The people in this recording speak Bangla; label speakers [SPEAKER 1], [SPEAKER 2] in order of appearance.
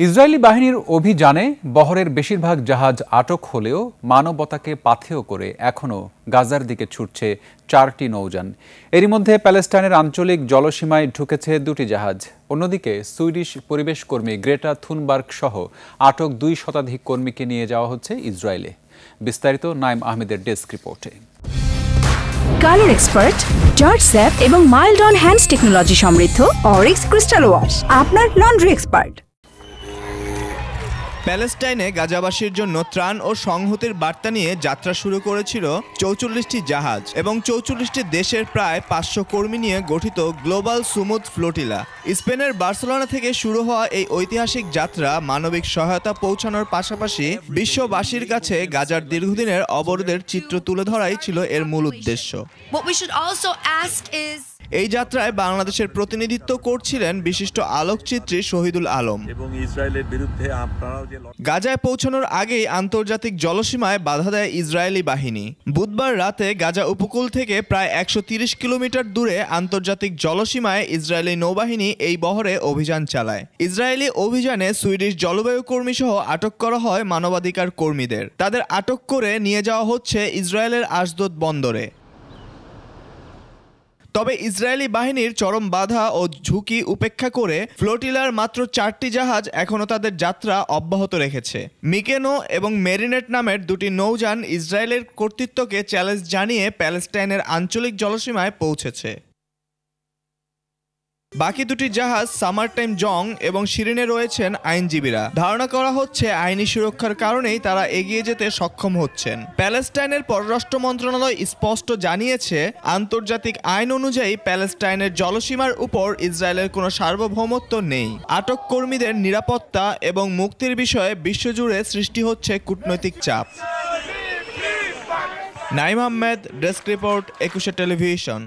[SPEAKER 1] ইসরায়েলি বাহিনীর অভিযানে বহরের বেশিরভাগ জাহাজ আটক হলেও মানবতাকে পাথেয় করে এখনও গাজার দিকে ছুটছে 4টি নৌযান। এরই মধ্যে প্যালেস্টাইনের আঞ্চলিক জলসীমায় ঢুকেছে 2টি জাহাজ। অন্যদিকে সুইডিশ পরিবেশ কর্মী গ্রেটা থুনবার্গ সহ আটক 2 শতাধিক কর্মীকে নিয়ে যাওয়া হচ্ছে ইসরায়েলে। বিস্তারিত নাইম আহমেদের ডেস্ক রিপোর্টে।
[SPEAKER 2] কালার এক্সপার্ট, জর্জ স্যাপ এবং মাইল্ড অন হ্যান্ডস টেকনোলজি সমৃদ্ধ অরিক্স ক্রিস্টাল ওয়াশ আপনার লন্ড্রি এক্সপার্ট।
[SPEAKER 3] প্যালেস্টাইনে গাজাবাসীর জন্য ত্রাণ ও সংহতির বার্তা নিয়ে যাত্রা শুরু করেছিল 44টি জাহাজ এবং 44টি দেশের প্রায় 500 কর্মী নিয়ে গঠিত গ্লোবাল সুমুদ ফ্লোটিলা। স্পেনের বার্সেলোনা থেকে শুরু হওয়া এই ঐতিহাসিক যাত্রা মানবিক সহায়তা পৌঁছানোর পাশাপাশি বিশ্ববাসীর কাছে গাজার দীর্ঘদিনের অবরোধের চিত্র তুলে ধরাই ছিল এর মূল উদ্দেশ্য। এই যাত্রায় বাংলাদেশের প্রতিনিধিত্ব করছিলেন বিশিষ্ট আলোকচিত্রী শহীদুল আলম।
[SPEAKER 4] এবং ইসরায়েলের বিরুদ্ধে
[SPEAKER 3] গাজায় পৌঁছানোর আগেই আন্তর্জাতিক জলসীমায় বাধা দেয় ইসরায়েলি বাহিনী। বুধবার রাতে গাজা উপকূল থেকে প্রায় 130 কিলোমিটার দূরে আন্তর্জাতিক জলসীমায় ইসরায়েলি নৌবাহিনী এই বহরে অভিযান চালায়। ইসরায়েলি অভিযানে সুইডিশ জলবায়ু কর্মী সহ আটক করা হয় মানবাধিকার কর্মীদের। তাদের আটক করে নিয়ে যাওয়া হচ্ছে ইসরায়েলের আশদোদ বন্দরে। তবে ইসরায়েলি বাহিনীর চরম বাধা ও ঝুঁকি উপেক্ষা করে ফ্লোটিলার মাত্র 4টি জাহাজ এখনও তাদের যাত্রা অব্যাহত রেখেছে। মিকেনো এবং মেরিনেট নামের 2টি নৌযান ইসরায়েলের কর্তৃত্বকে চ্যালেঞ্জ জানিয়ে প্যালেস্টাইনের আঞ্চলিক জলসীমায় পৌঁছেছে। বাকি 2টি জাহাজ সামারটাইম জং এবং শিরিনে রয়েছেন আইনজীবীরা। ধারণা করা হচ্ছে আইনি সুরক্ষার কারণেই তারা এগিয়ে যেতে সক্ষম হচ্ছেন। প্যালেস্টাইনের পররাষ্ট্র মন্ত্রণালয় স্পষ্ট জানিয়েছে, আন্তর্জাতিক আইন অনুযায়ী প্যালেস্টাইনের জলসীমার উপর ইসরায়েলের কোনো সার্বভৌমত্ব নেই। আটক কর্মীদের নিরাপত্তা এবং মুক্তির বিষয়ে বিশ্বজুড়ে সৃষ্টি হচ্ছে কূটনৈতিক চাপ। Naim Ahmed, desk report, 21 television.